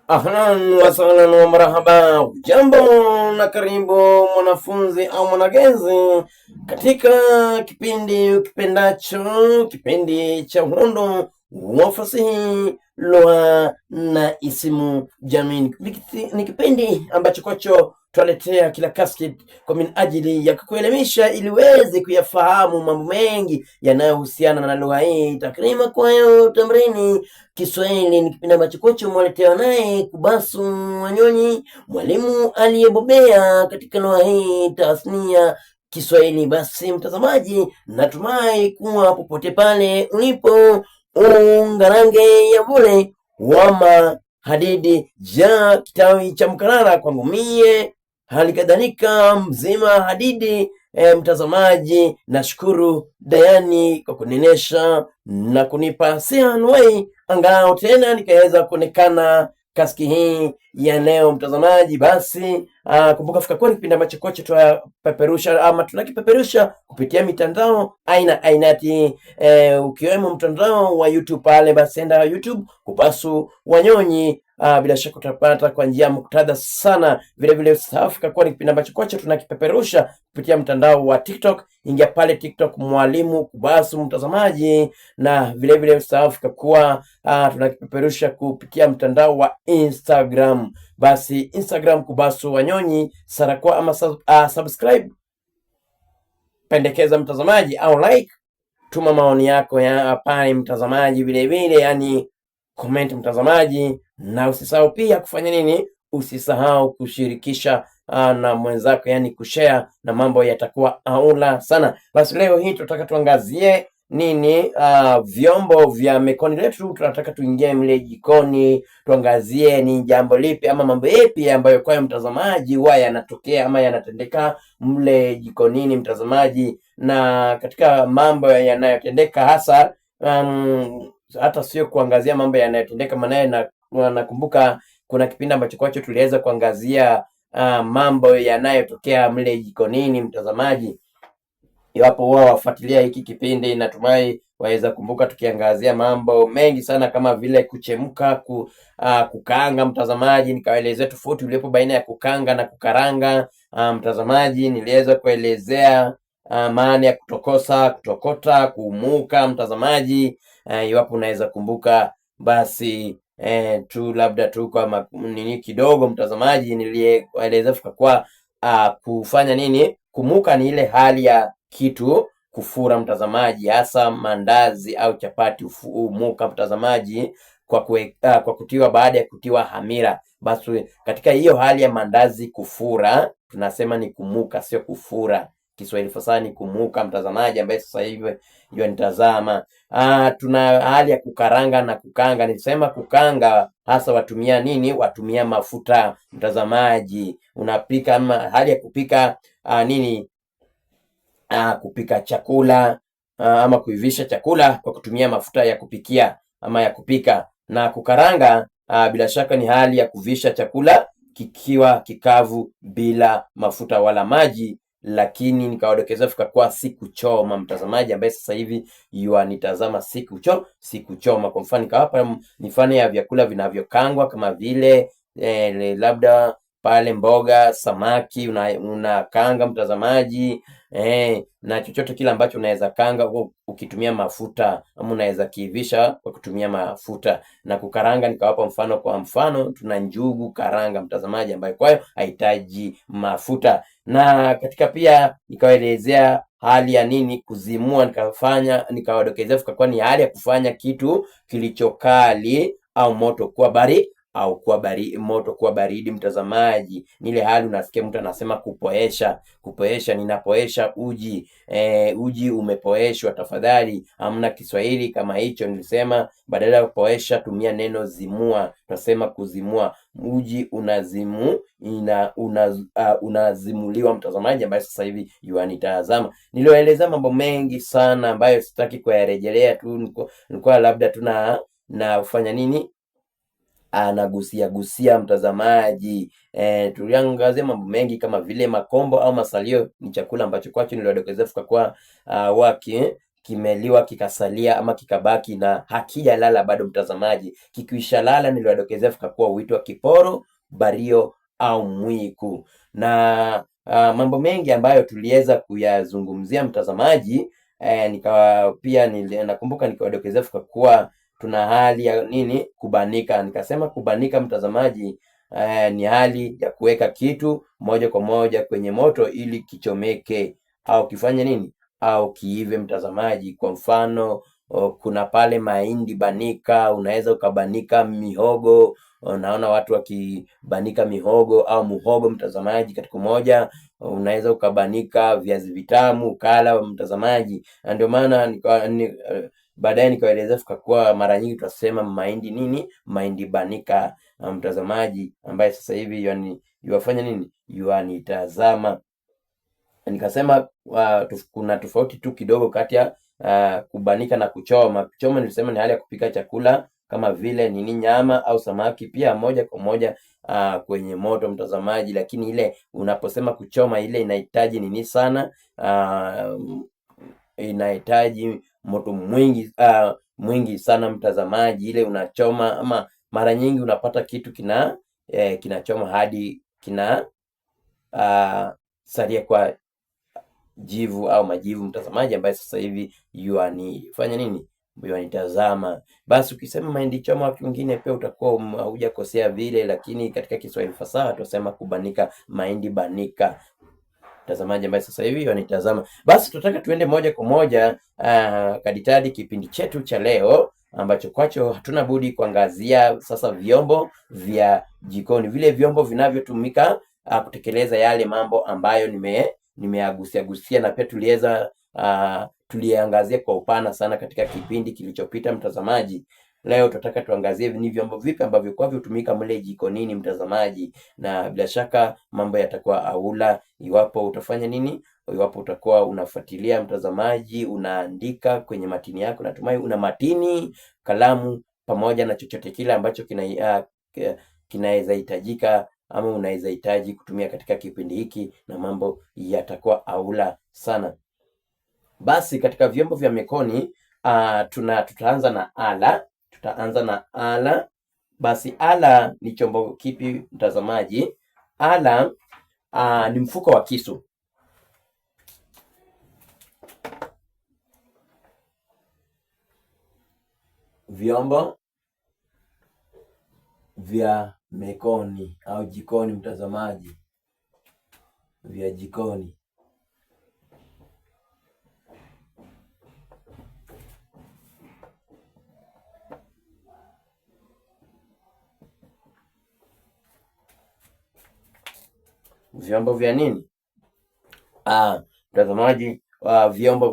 Ahlan wa sahlan wa marhaba, jambo na karibu mwanafunzi au mwanagenzi katika kipindi ukipendacho, kipindi cha uhondo wa fasihi, lugha na isimu jamii. Ni kipindi ambacho kwacho twaletea kila kasket kwa minajili ya kukuelimisha ili uweze kuyafahamu mambo mengi yanayohusiana na lugha hii. Takrima kwayo tamrini Kiswahili ni kipindi ambacho kwacho mwaletewa naye Kubasu Wanyonyi, mwalimu aliyebobea katika lugha hii tasnia Kiswahili. Basi mtazamaji, natumai kuwa popote pale ulipo ungarange ya bure wama hadidi ja kitawi cha mkarara kwangu mie, hali kadhalika mzima hadidi. Mtazamaji, nashukuru Dayani kwa kuninesha na kunipa sianwai angalau tena nikaweza kuonekana kaski hii ya leo. Mtazamaji, basi kumbuka fika kwa kipindi ambacho kocha tunapeperusha ama tunakipeperusha kupitia mitandao aina ainati, ukiwemo mtandao wa YouTube pale, basi enda YouTube Kubasu Wanyonyi. Bila shaka utapata kwa njia muktadha sana. Vile vile usahau kwa kipindi ambacho kocha tunakipeperusha kupitia mtandao wa TikTok, ingia pale TikTok mwalimu Kubasu mtazamaji, na vile vile usahau kwa tunakipeperusha kupitia mtandao wa Instagram. Basi Instagram Kubasu Wanyonyi, sarakwa ama subscribe, pendekeza mtazamaji au like, tuma maoni yako ya pale mtazamaji, vile vile yani comment mtazamaji, na usisahau pia kufanya nini, usisahau kushirikisha na mwenzako, yani kushare, na mambo yatakuwa aula sana. Basi leo hii tunataka tuangazie nini, vyombo vya mekoni letu. Tunataka tuingie mle jikoni, tuangazie ni jambo lipi ama mambo yapi ambayo kwa mtazamaji huwa yanatokea ama yanatendeka mle jikonini mtazamaji. Na katika mambo yanayotendeka hasa hata sio kuangazia mambo yanayotendeka, maana nakumbuka kuna kipindi ambacho kwacho tuliweza kuangazia mambo yanayotokea mle jikonini mtazamaji. Iwapo wao wafuatilia hiki kipindi, natumai waweza kumbuka tukiangazia mambo mengi sana kama vile kuchemka, kukaanga mtazamaji. Nikaelezea tofauti ulipo baina ya kukanga na kukaranga mtazamaji. Niliweza kuelezea maana ya kutokosa, kutokota, kuumuka mtazamaji. Iwapo unaweza kumbuka, basi tu labda tu kwa nini kidogo mtazamaji, nilieleza kwa kufanya nini, kumuka ni ile hali ya kitu kufura mtazamaji, hasa mandazi au chapati umuka mtazamaji kwa kutiwa baada ya kutiwa hamira. Basi katika hiyo hali ya mandazi kufura tunasema ni kumuka, sio kufura. Kiswahili fasaha ni kumuka mtazamaji, ambaye sasa hivi hiyo nitazama. Tuna hali ya kukaranga na kukanga. Nilisema kukanga hasa watumia nini, watumia mafuta mtazamaji. Unapika ama hali ya kupika nini, kupika chakula ama kuivisha chakula kwa kutumia mafuta ya kupikia ama ya kupika. Na kukaranga bila shaka ni hali ya kuvisha chakula kikiwa kikavu bila mafuta wala maji, lakini nikawadokeza kwa si kuchoma mtazamaji, ambaye sasa hivi nitazama si kuchoma. Kwa mfano nikawapa mifano ya vyakula vinavyokangwa kama vile labda pale mboga, samaki unakanga mtazamaji, na chochote kile ambacho unaweza kanga ukitumia mafuta, ama unaweza kiivisha kwa kutumia mafuta. Na kukaranga nikawapa mfano, kwa mfano tuna njugu karanga mtazamaji, ambayo kwayo haitaji mafuta. Na katika pia nikawaelezea hali ya nini kuzimua, nikawadokezea kwa ni hali ya kufanya kitu kilichokali au moto kuwa baridi au moto kuwa baridi mtazamaji. Ni ile hali unasikia mtu anasema kupoesha, ninapoesha uji, uji umepoeshwa. Tafadhali, hamna Kiswahili kama hicho. Nilisema badala ya kupoesha tumia neno zimua, tunasema kuzimua. Uji unazimuliwa mtazamaji, ambaye sasa hivi nitazama. Nilioeleza mambo mengi sana ambayo sitaki kuyarejelea tu, nilikuwa labda na ufanya nini, anagusia mtazamaji. Tuliangazia mambo mengi kama vile makombo au masalio ni chakula ambacho kwacho niliwadokezea kwa kimeliwa kikasalia ama kikabaki na hakijalala bado mtazamaji. Kikisha lala niliwadokezea vikakuwa huitwa kiporo, bario au mwiku. Na mambo mengi ambayo tuliweza kuyazungumzia mtazamaji, nakumbuka nikawadokezea vikakuwa tuna hali ya nini, kubanika. Nikasema kubanika mtazamaji, ni hali ya kuweka kitu moja kwa moja kwenye moto ili kichomeke au kifanye nini, au kiive mtazamaji. Kwa mfano, kuna pale mahindi banika, unaweza ukabanika mihogo. Unaona watu wakibanika mihogo au muhogo mtazamaji, katika moja. Unaweza ukabanika viazi vitamu kala mtazamaji. Ndio maana baadaye nikaeleza tukakuwa mara nyingi tunasema mahindi nini, mahindi banika mtazamaji, ambaye sasa hivi yuafanya nini, yuanitazama. Nikasema kuna tofauti tu kidogo kati ya kubanika na kuchoma. Kuchoma nilisema ni hali ya kupika chakula kama vile nini, nyama au samaki, pia moja kwa moja kwenye moto mtazamaji. Lakini ile unaposema kuchoma, ile inahitaji nini sana, inahitaji moto mwingi sana mtazamaji. Ile unachoma, ama mara nyingi unapata kitu kinachoma hadi salia kwa jivu au majivu mtazamaji, ambaye sasa hivi yuanifanya nini, yuanitazama. Basi ukisema mahindi choma, watu wengine pia utakuwa hujakosea vile, lakini katika Kiswahili fasaha tunasema kubanika mahindi banika mtazamaji, ambaye sasa hivi wanitazama. Basi tunataka tuende moja kwa moja kaditadi kipindi chetu cha leo, ambacho kwacho hatuna budi kuangazia sasa vyombo vya jikoni, vile vyombo vinavyotumika kutekeleza yale mambo ambayo nimeagusia, na pia tuliangazia kwa upana sana katika kipindi kilichopita mtazamaji. Leo tutataka tuangazie ni vyombo vipi ambavyo kwavyo hutumika mle jikonini mtazamaji, na bila shaka mambo yatakuwa aula iwapo utafanya nini, iwapo utakuwa unafuatilia mtazamaji, unaandika kwenye matini yako. Natumai una matini, kalamu, pamoja na chochote kile ambacho kinaweza hitajika ama unaweza hitaji kutumia katika kipindi hiki, na mambo yatakuwa aula sana. Basi katika vyombo vya mekoni tutaanza na ala. Basi ala ni chombo kipi mtazamaji? Ala ni mfuko wa kisu. Vyombo vya mekoni au jikoni mtazamaji, vya jikoni. Vyombo vya nini? Mtazamaji, vyombo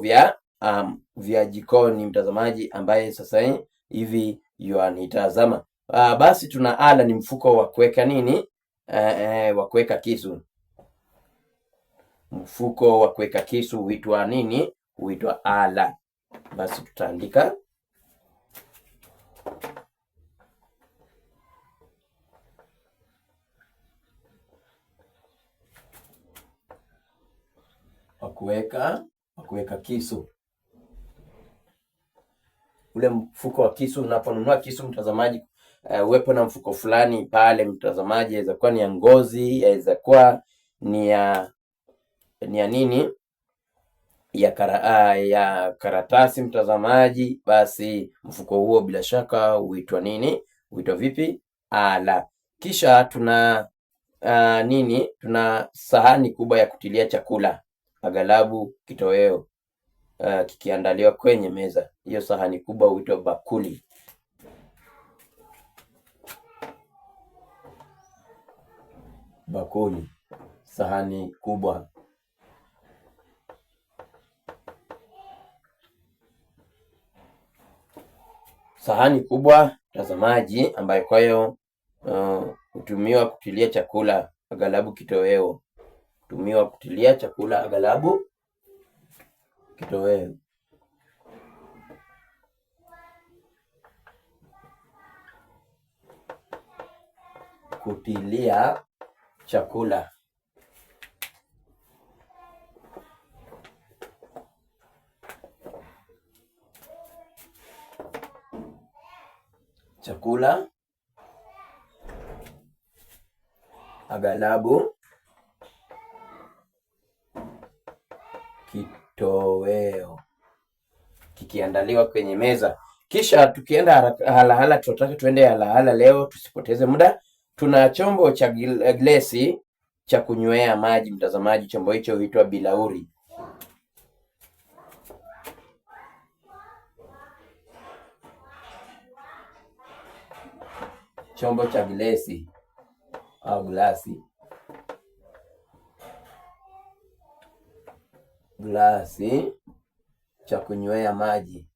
vya jikoni mtazamaji, ambaye sasa hivi yuanitazama. Basi tuna ala, ni mfuko wa kuweka nini, wa kuweka kisu. Mfuko wa kuweka kisu huitwa nini? Huitwa ala. Basi tutaandika wa kuweka kisu. Ule mfuko wa kisu, unaponunua kisu mtazamaji, uwepo na mfuko fulani pale mtazamaji. Inaweza kuwa ni ya ngozi, inaweza kuwa ni ya nini, ya karatasi mtazamaji. Basi mfuko huo bila shaka huitwa nini? Huitwa vipi? Ala. Kisha tuna nini? Tuna sahani kubwa ya kutilia chakula, aghalabu kitoweo, kikiandaliwa kwenye meza. Hiyo sahani kubwa huitwa bakuli. Bakuli, sahani kubwa. Sahani kubwa mtazamaji, ambayo kwayo hutumiwa kutilia chakula, aghalabu kitoweo. Hutumiwa kutilia chakula, aghalabu kitoweo. Kutilia chakula. chakula, aghalabu kitoweo kikiandaliwa kwenye meza. Kisha tukienda halahala, tunataka tuende halahala leo, tusipoteze muda. Tuna chombo cha glesi cha kunywea maji, mtazamaji. Chombo hicho huitwa bilauri. Chombo cha glesi au glasi cha kunywea maji,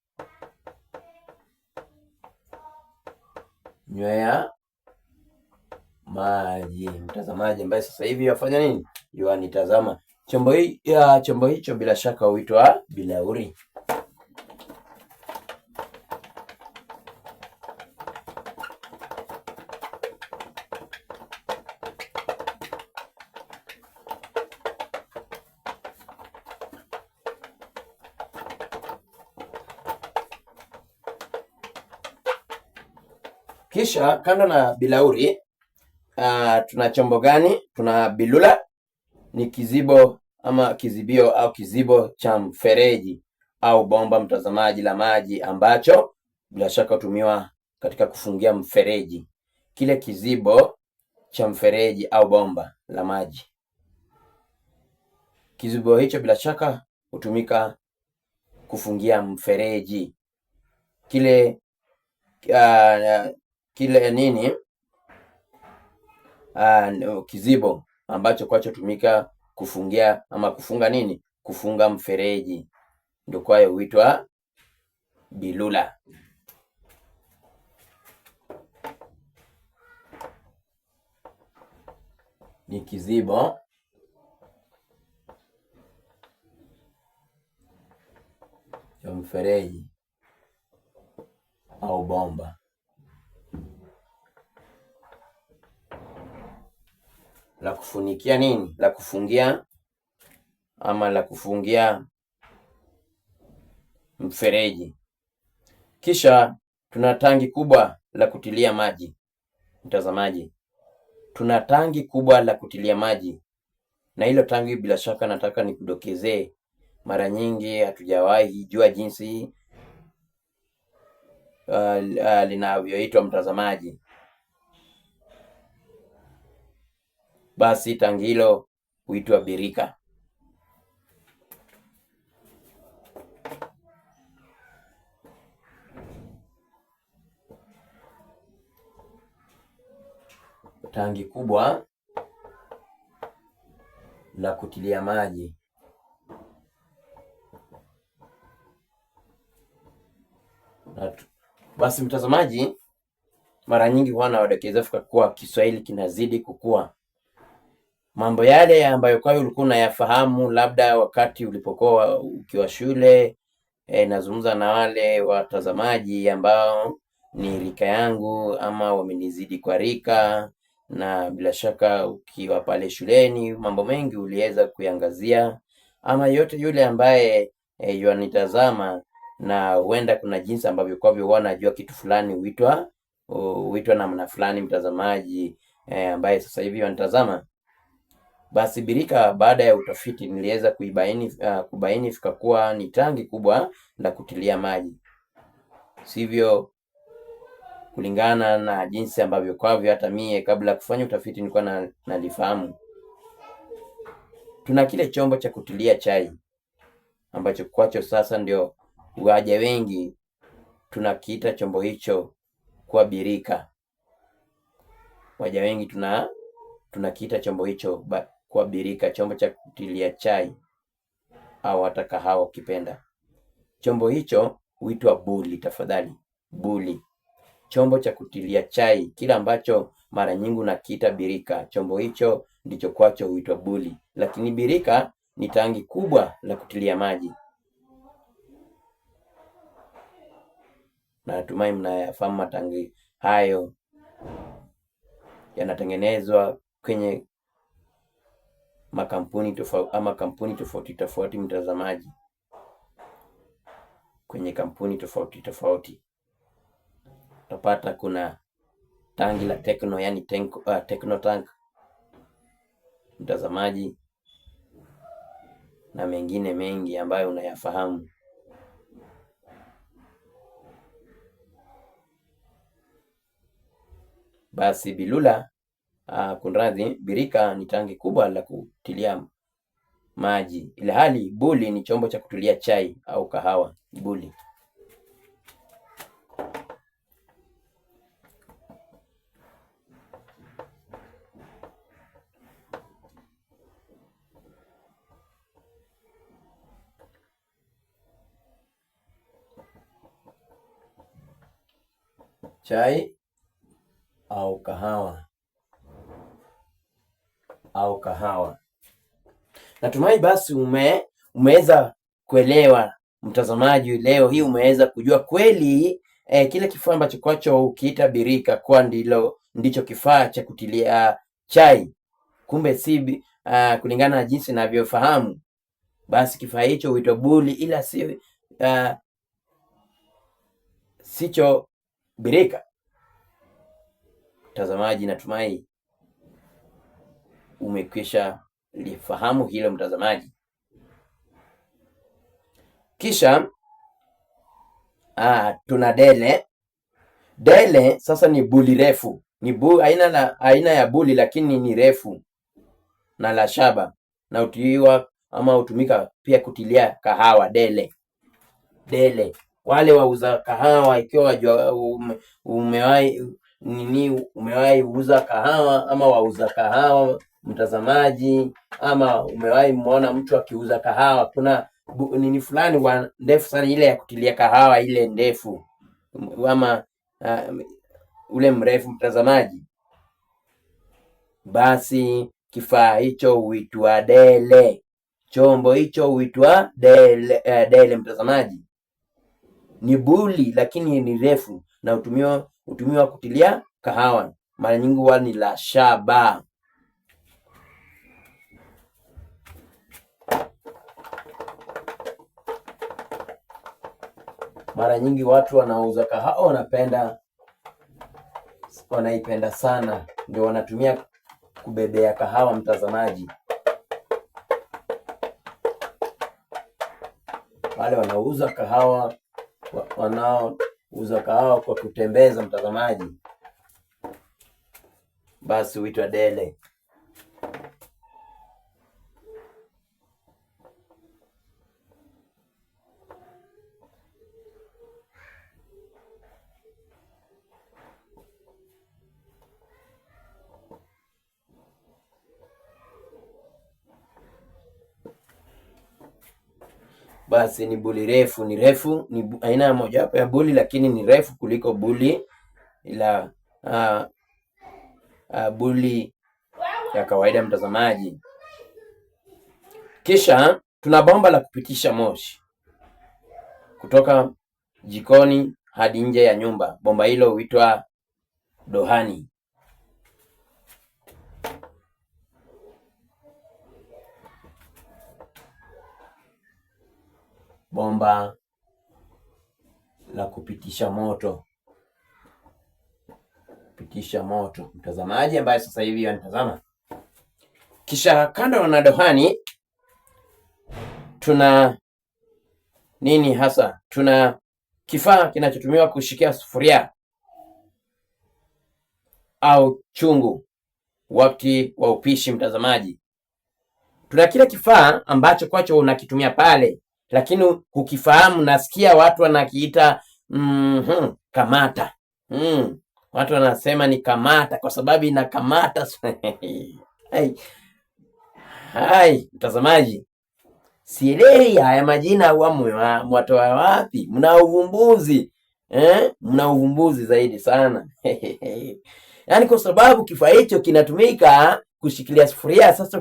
nywea maji, mtazamaji ambaye sasa hivi yafanya nini? Yanitazama. Chombo hicho bila shaka huitwa bilauri. Kisha kando na bilauri tuna chombo gani? Tuna bilula, ni kizibo ama kizibio au kizibo cha mfereji au bomba, mtazamaji, la maji, ambacho bila shaka hutumiwa katika kufungia mfereji. Kile kizibo cha mfereji au bomba la maji, kizibo hicho bila shaka hutumika kufungia mfereji. Kile kizibo ambacho kwacho tumika kufungia ama kufunga nini? Kufunga mfereji, ndio kwayo huitwa bilula. Ni kizibo cha mfereji au bomba la kufunikia nini? La kufungia ama la kufungia mfereji. Kisha tuna tangi kubwa la kutilia maji, mtazamaji. Tuna tangi kubwa la kutilia maji, na hilo tangi bila shaka nataka nikudokezee, mara nyingi hatujawahi jua jinsi linavyoitwa, mtazamaji. Basi tangi hilo huitwa birika. Tangi kubwa la kutilia maji. Basi mtazamaji, mara nyingi huwa nawadokeza kuwa Kiswahili kinazidi kukua. Mambo yale ambayo kwa ulikuwa unayafahamu labda wakati ulipokuwa ukiwa shule, nazungumza na wale watazamaji ambao ni rika yangu ama wamenizidi kwa rika, na bila shaka ukiwa pale shuleni mambo mengi uliweza kuiangazia, ama yote yule ambaye yanitazama, na huenda kuna jinsi ambavyo kwa hivyo wanajua kitu fulani huitwa namna fulani, mtazamaji ambaye sasa hivi wanitazama. Basi birika, baada ya utafiti niliweza kubaini fika kuwa ni tangi kubwa la kutilia maji, sivyo kulingana na jinsi ambavyo kwavyo hata mie kabla kufanya utafiti nilikuwa nalifahamu. Tuna kile chombo cha kutilia chai ambacho kwacho sasa ndio waja wengi tunakiita chombo hicho kwa birika. Waja wengi tunakiita chombo hicho kwa birika, chombo cha kutilia chai au hata kahawa ukipenda. Chombo hicho huitwa buli. Tafadhali, buli, chombo cha kutilia chai, kila ambacho mara nyingi unakiita birika, chombo hicho ndicho kwacho huitwa buli. Lakini birika ni tangi kubwa la kutilia maji. Natumai mnayafahamu matangi hayo yanatengenezwa kwenye makampuni tofauti, mtazamaji, kwenye kampuni tofauti. utapata kuna tangi la Tecno, yani Tecno tank mtazamaji, na mengine mengi ambayo unayafahamu. Basi bilula kunradhi, birika ni tangi kubwa la kutilia maji, ilhali buli ni chombo cha kutulia chai au kahawa. Buli. Chai au kahawa. Natumai basi umeweza kuelewa mtazamaji. Leo hii umeweza kujua kweli kile kifaa ambacho kwacho ukiita birika kwa ndicho kifaa cha kutilia chai, kumbe si kulingana na jinsi ninavyofahamu, basi kifaa hicho huitwa buli, ila sicho birika. Mtazamaji, natumai umekwisha lifahamu hilo mtazamaji. Kisha tuna dele. Dele sasa ni buli refu, ni aina ya buli, lakini ni refu na la shaba, na hutumika pia kutilia kahawa. Dele wale wauza kahawa, ikiwa umewahi uza kahawa ama wauza kahawa mtazamaji, ama umewahi muona mtu akiuza kahawa, kuna nini fulani ndefu sana, ile ya kutilia kahawa, ile ndefu ama ule mrefu mtazamaji, basi kifaa hicho huitwa dele. Chombo hicho huitwa dele mtazamaji. Ni buli lakini ni refu na hutumiwa kutilia kahawa. Mara nyingi huwa ni la shaba. Mara nyingi watu wanaouza kahawa wanaipenda sana, ndio wanatumia kubebea kahawa mtazamaji. Wale wanaouza kahawa kwa kutembeza mtazamaji, basi huitwa dele. Basi ni buli refu, ni aina moja ya buli, lakini ni refu kuliko buli buli ya kawaida mtazamaji. Kisha tuna bomba la kupitisha moshi kutoka jikoni hadi nje ya nyumba. Bomba hilo huitwa dohani. Bomba la kupitisha moto mtazamaji, ambaye sasa hivi anatazama. Kisha kando na dohani tuna nini hasa? Tuna kifaa kinachotumiwa kushikia sufuria au chungu wakati wa upishi mtazamaji. Tuna kile kifaa ambacho kwacho unakitumia pale, lakini ukifahamu, nasikia watu wanakiita kamata. Watu wanasema ni kamata kwa sababu inakamata. Hai mtazamaji, sielewi haya majina huwa mwatoa wapi? Mna uvumbuzi zaidi sana. Yaani kwa sababu kifaa hicho kinatumika kushikilia sufuria, sasa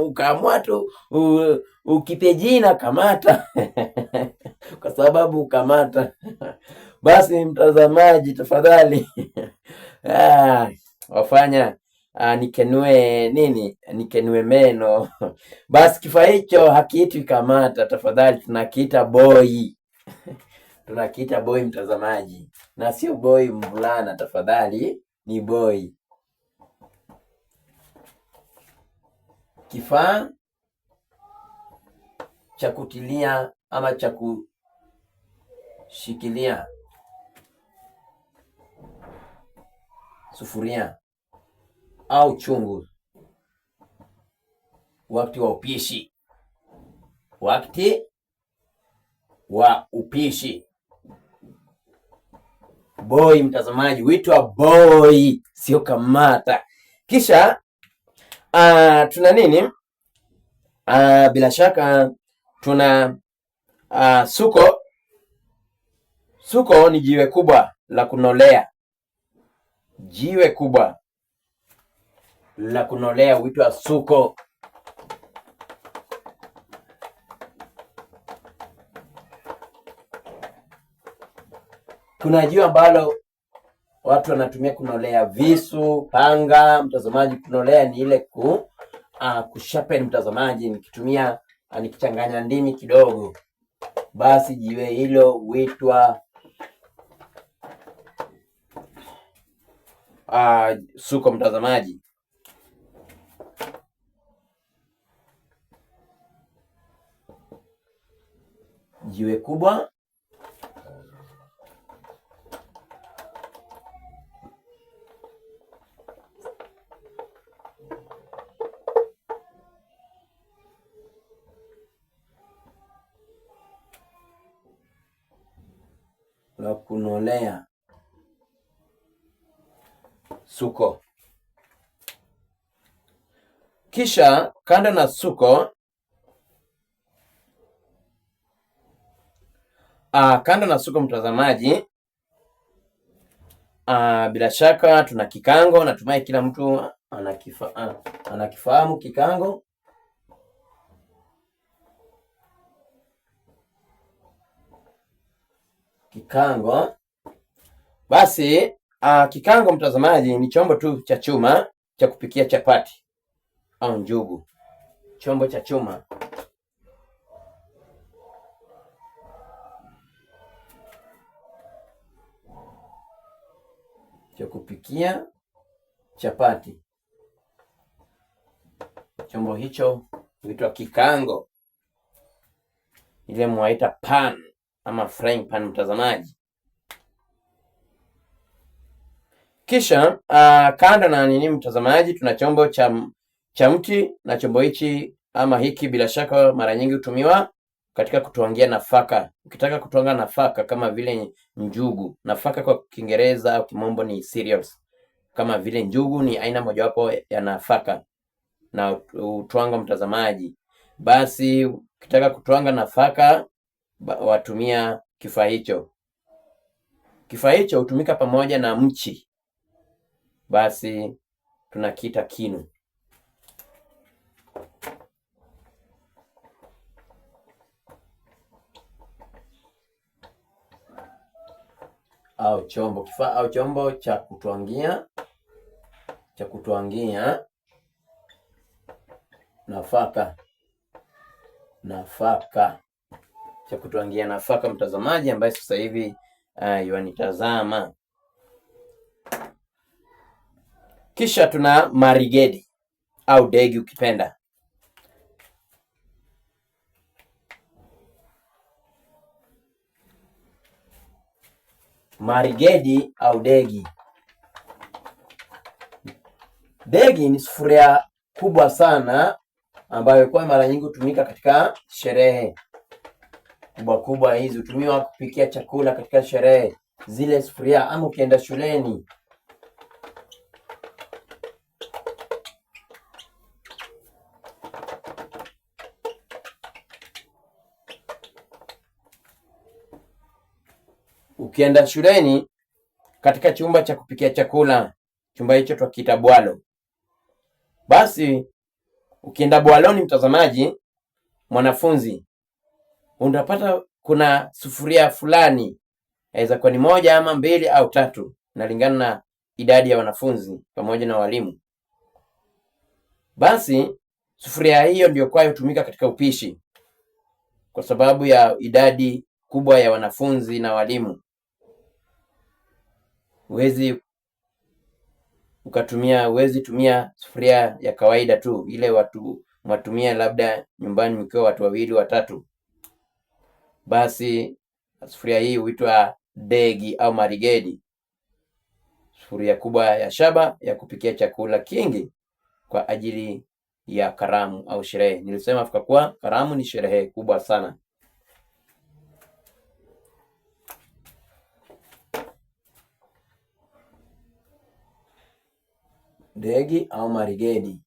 ukaamua tu ukipe jina kamata. Kwa sababu kamata. Basi mtazamaji, tafadhali wafanya nikenue meno. Basi kifaa hicho hakiitwi kamata, tafadhali tunakiita boi. tunakiita boy mtazamaji, na sio boy mvulana tafadhali, ni boy. Kifaa cha kutilia ama cha kushikilia sufuria au chungu wakati wa upishi. Wakati wa upishi. Boy mtazamaji, huitwa boy, sio kamata. Kisha tuna nini? Bila shaka tuna suko. Suko ni jiwe kubwa la kunolea. Jiwe kubwa la kunolea huitwa suko. Kuna jiwe ambalo watu wanatumia kunolea visu, panga. Mtazamaji, kunolea ni ile kusharpen. Mtazamaji, nikichanganya ndimi kidogo, basi jiwe hilo huitwa suko mtazamaji. Jiwe kubwa la kunolea, suko. Kisha kando na suko, mtazamaji, bila shaka tuna kikango. Natumai kila mtu anakifahamu kikango. Kikango. Basi kikango mtazamaji ni chombo tu cha chuma cha kupikia chapati au njugu. Chombo cha chuma cha kupikia chapati. Chombo hicho huitwa kikango. Ile mwaita pan ama frying pan mtazamaji. Kisha kando na nini mtazamaji, tuna chombo cha mti, na chombo hichi ama hiki bila shaka mara nyingi hutumiwa katika kutwangia nafaka. Ukitaka kutwanga nafaka kama vile njugu, nafaka kwa Kiingereza au Kimombo ni cereals, kama vile njugu ni aina mojawapo ya nafaka na utwanga mtazamaji. Basi ukitaka kutwanga nafaka watumia kifaa hicho. Kifaa hicho hutumika pamoja na mchi, basi tunakiita kinu au chombo. Kifaa au chombo cha kutwangia nafaka. Cha kutwangia nafaka mtazamaji, ambaye sasa hivi yanitazama. Kisha tuna marigedi au degi ukipenda. Marigedi au degi. Degi ni sufuria kubwa sana ambayo kwa mara nyingi hutumika katika sherehe kubwa. Hizi hutumiwa kupikia chakula katika sherehe, zile sufuria. Ama ukienda shuleni, katika chumba cha kupikia chakula, chumba hicho twakiita bwalo. Basi ukienda bwaloni mtazamaji, mwanafunzi, unapata kuna sufuria fulani, inaweza kuwa ni moja ama mbili au tatu, inalingana na idadi ya wanafunzi pamoja na walimu. Basi sufuria hiyo ndio kwayo hutumika katika upishi, kwa sababu ya idadi kubwa ya wanafunzi na walimu. Huwezi tumia sufuria ya kawaida tu, ile watu mwatumia labda nyumbani mkiwa watu 2 watatu. Basi sufuria hii huitwa degi au marigedi, sufuria kubwa ya shaba ya kupikia chakula kingi kwa ajili ya karamu au sherehe. Nilisema kwa kuwa karamu ni sherehe kubwa sana. Degi au marigedi.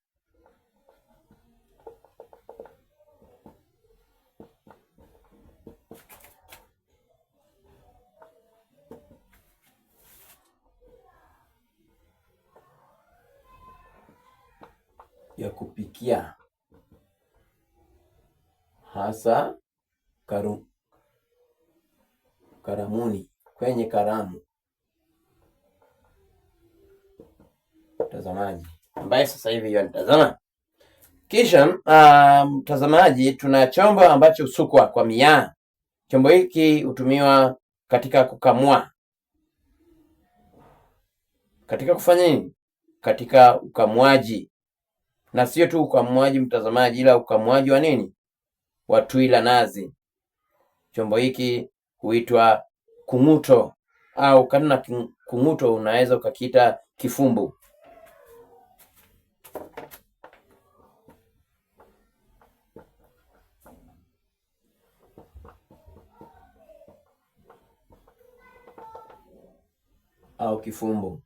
Ya kupikia hasa karamuni, kwenye karamu. Mtazamaji ambaye sasa hivi yanitazama, kisha mtazamaji, tuna chombo ambacho husukwa kwa miaa. Chombo hiki hutumiwa katika kukamua, katika kufanya nini? Katika ukamuaji, na sio tu ukamuaji mtazamaji, ila ukamuaji wa nini? Wa tui la nazi. Chombo hiki huitwa kung'uto, au kana kung'uto unaweza ukakita kifumbu. Au kifumbu.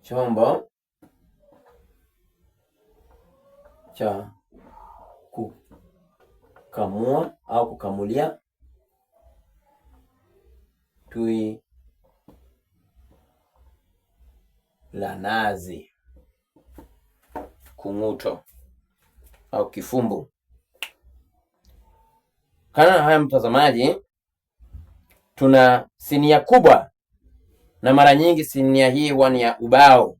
Chombo cha kukamua au kukamulia tui la nazi, kung'uto au kifumbu. Kana haya mtazamaji, tuna sinia kubwa, na mara nyingi sinia hii huwa ni ya ubao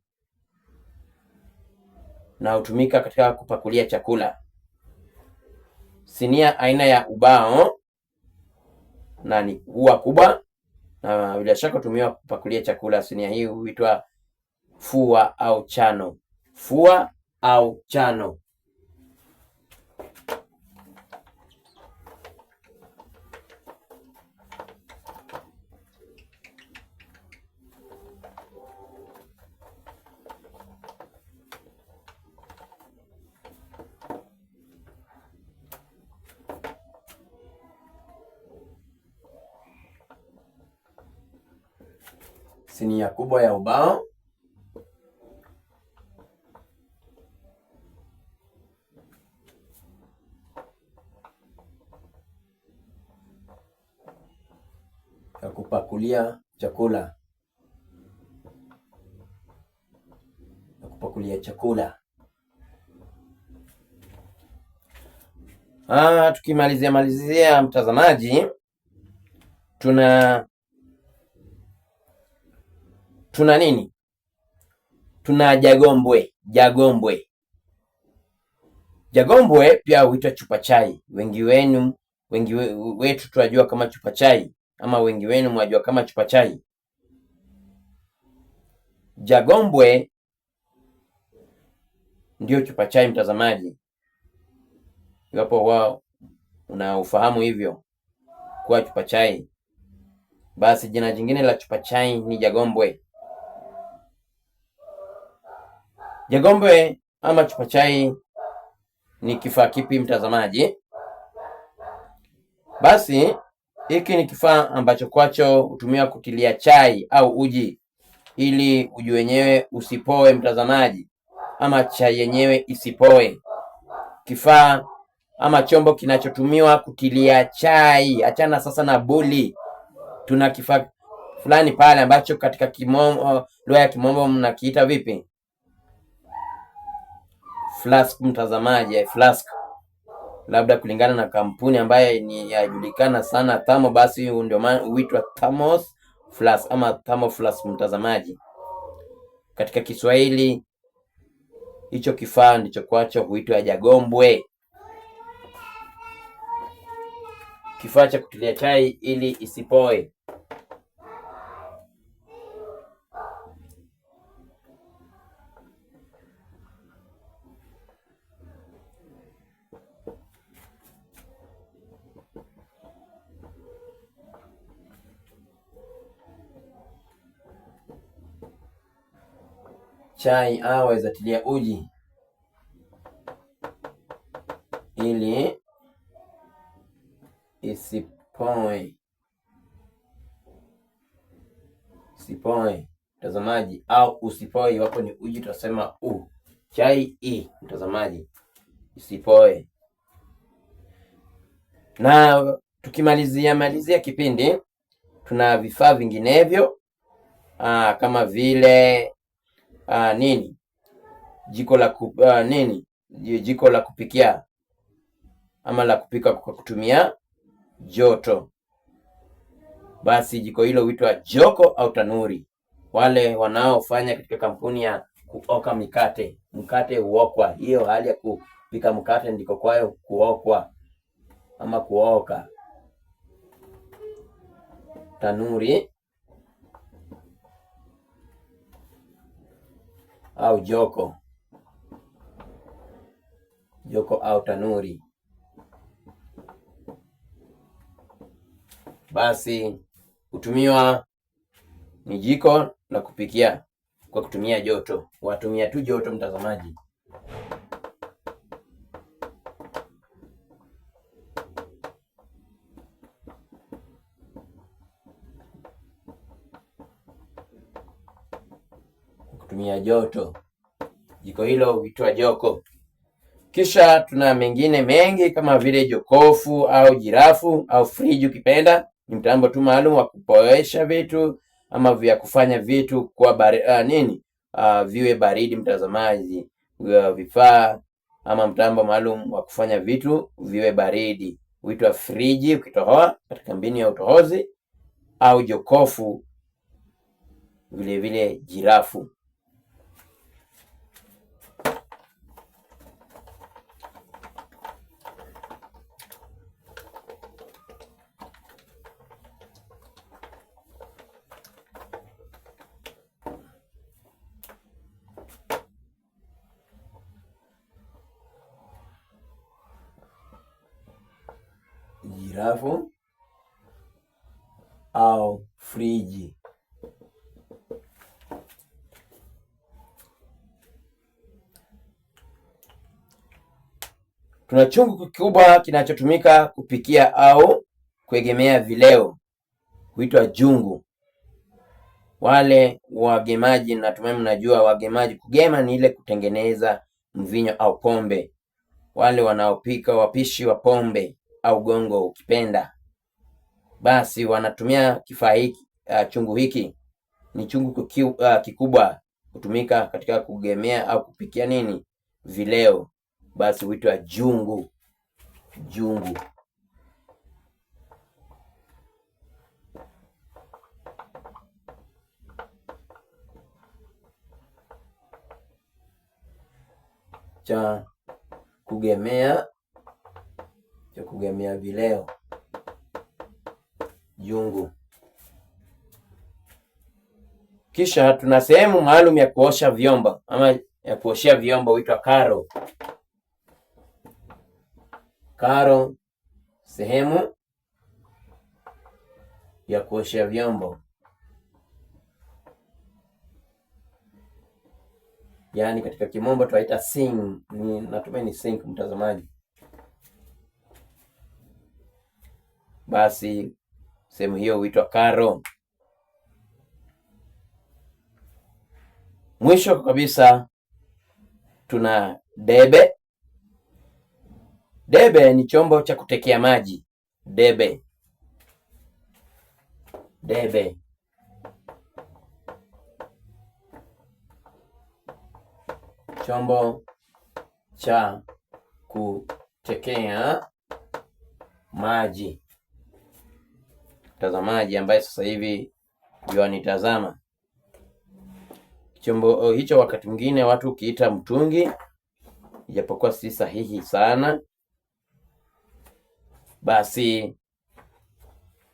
na hutumika katika kupakulia chakula. Sinia aina ya ubao na ni huwa kubwa, na bila shaka hutumiwa kupakulia chakula. Sinia hii huitwa fua au chano. Fua au chano. Sinia kubwa ya ubao ya kupakulia chakula, tukimalizia mtazamaji, tuna nini? Tuna jagombwe. Jagombwe pia huitwa chupa chai. Wengi wetu tunajua kama chupa chai, ama wengi wenu mwajua kama chupa chai. Jagombwe ndio chupa chai mtazamaji, iwapo wao unaufahamu hivyo kuwa chupa chai, basi jina jingine la chupa chai ni jagombwe. Jagombwe ama chupa chai ni kifaa kipi mtazamaji? Basi hiki ni kifaa ambacho kwacho hutumiwa kutilia chai au uji, ili uji wenyewe usipoe mtazamaji, ama chai yenyewe isipoe. Kifaa ama chombo kinachotumiwa kutilia chai. Achana sasa na buli. Tuna kifaa fulani pale ambacho katika lugha ya kimombo mnakiita vipi? Flask mtazamaji, flask. Labda kulingana na kampuni ambaye ni yajulikana sana, Thermo, basi ndio maana huitwa Thermos flask ama Thermo flask mtazamaji. Katika Kiswahili hicho kifaa ndicho kwacho huitwa jagombwe. kifaa cha kutilia chai ili isipoe. Chai aweza tilia uji ili isipoe mtazamaji, au usipoe. Iwapo ni uji tutasema chai mtazamaji, isipoe. Na tukimalizia kipindi, tuna vifaa vinginevyo kama vile jiko la kupikia ama la kupika kwa kutumia joto. Basi jiko hilo huitwa joko au tanuri. Wale wanaofanya katika kampuni ya kuoka mkate huokwa. Hiyo hali ya kupika mkate ndiko kwayo kuokwa ama kuoka. Tanuri au joko au tanuri. Basi hutumiwa ni jiko la kupikia kwa kutumia joto. Watumia tu joto mtazamaji. Kutumia joto. Jiko hilo huitwa joko. Kisha tuna mengine mengi kama vile jokofu au jirafu au friji ukipenda. Ni mtambo tu maalum wa kupoesha vitu ama vya kufanya vitu kwa viwe baridi mtazamaji. Vifaa ama mtambo maalum wa kufanya vitu viwe baridi huitwa friji ukitohoa katika mbinu ya utohozi, au jokofu vile vile jirafu. Jirafu au friji. Tuna chungu kikubwa kinachotumika kupikia au kuegemea vileo huitwa jungu. Wale wagemaji, natumai mnajua wagemaji, kugema ni ile kutengeneza mvinyo au pombe. Wale wanaopika, wapishi wa pombe au gongo ukipenda, basi wanatumia kifaa hiki. Chungu hiki ni chungu kikubwa, hutumika katika kugemea au kupikia vileo, basi huitwa jungu. Cha kugemea vileo, jungu. Kisha tuna sehemu maalum ya kuosha vyombo ama ya kuoshea vyombo huitwa karo. Karo, sehemu ya kuoshea vyombo, yaani katika kimombo tunaita sink. Natumai ni sink mtazamaji. Basi sehemu hiyo huitwa karo. Mwisho kabisa tuna debe. Debe ni chombo cha kutekea maji. Debe. Chombo cha kutekea maji. Mtazamaji ambaye sasa hivi yuanitazama, chombo hicho wakati mwingine watu ukiita mtungi, ijapokuwa si sahihi sana. Basi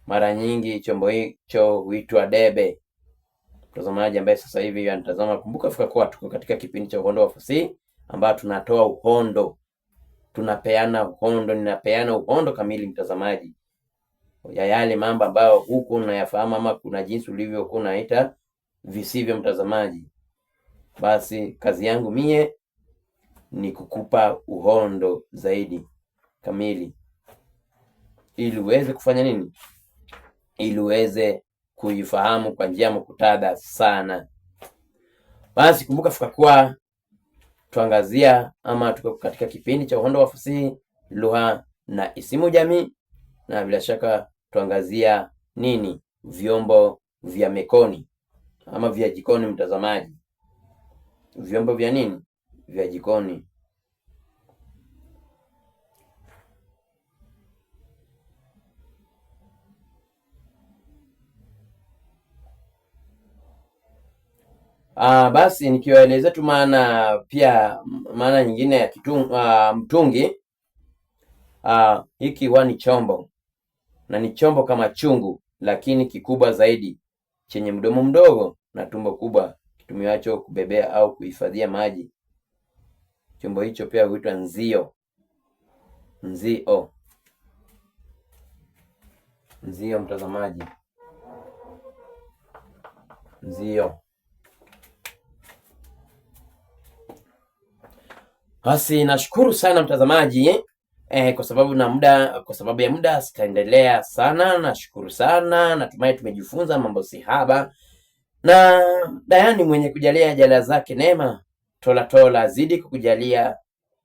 Mara nyingi chombo hicho huitwa debe. Mtazamaji ambaye sasa hivi anatazama, kumbuka fika kuwa tuko katika kipindi cha Uhondo wa Fasihi ambao tunatoa uhondo, tunapeana uhondo, ninapeana uhondo kamili mtazamaji, ya yale mambo ambayo huko unayafahamu ama kuna jinsi ulivyokuwa unaita visivyo mtazamaji. Basi kazi yangu mie ni kukupa uhondo zaidi kamili, ili uweze kufanya nini? Ili uweze kuifahamu kwa njia muktadha sana. Basi kumbuka fika kuwa tuangazia ama tuko katika kipindi cha Uhondo wa Fasihi, lugha na isimu jamii, na bila shaka tuangazia nini? Vyombo vya mekoni ama vya jikoni mtazamaji. Vyombo vya nini? Vya jikoni. Basi nikiwaeleza tu maana, pia maana nyingine ya mtungi. Hiki huwa ni chombo, na ni chombo kama chungu lakini kikubwa zaidi, chenye mdomo mdogo na tumbo kubwa, kitumiwacho kubebea au kuhifadhia maji. Chombo hicho pia huitwa nzio. Nzio mtazamaji, nzio. Basi nashukuru sana mtazamaji, kwa sababu ya muda sitaendelea sana. Nashukuru sana, natumai tumejifunza mambo sihaba, na Dayani mwenye kujalia jala zake neema tola zidi kukujalia,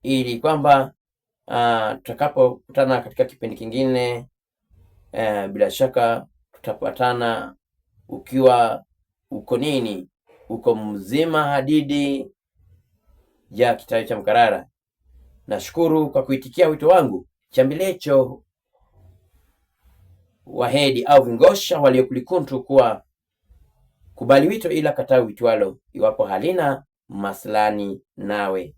ili kwamba tutakapokutana katika kipindi kingine, bila shaka tutapatana ukiwa uko mzima hadidi ya Kitayo cha Mkarara. Nashukuru kwa kuitikia wito wangu. Chambilecho wahedi au vingosha waliokulikuntu kuwa kubali wito ila kataa witwalo, iwapo halina maslani nawe.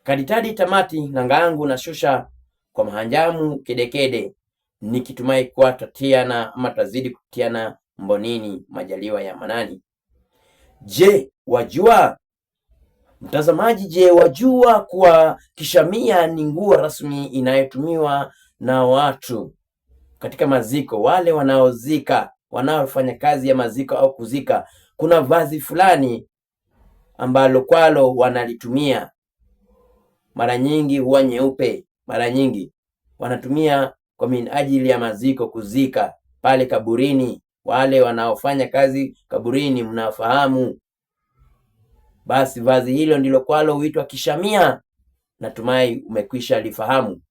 Kaditadi tamati nangaangu na shusha kwa mahanjamu kedekede, nikitumai kuwa tatiana ama tazidi kutiana mbonini majaliwa ya Manani. Je, wajua mtazamaji, wajua kuwa kishamia ni nguo rasmi inayotumiwa na watu katika maziko? Wale wanaofanya kazi ya maziko au kuzika, kuna vazi fulani ambalo kwalo wanalitumia. Mara nyingi huwa nyeupe, mara nyingi wanatumia kwa minajili ya maziko, kuzika pale kaburini. Wale wanaofanya kazi kaburini mnafahamu. Basi vazi hilo ndilo kwalo huitwa kishamia. Natumai umekwisha lifahamu.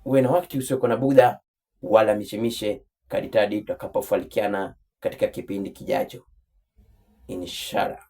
Uwe na wakati usioko na budha wala mishemishe, kaditadi tutakapofalikiana katika kipindi kijacho, inshallah.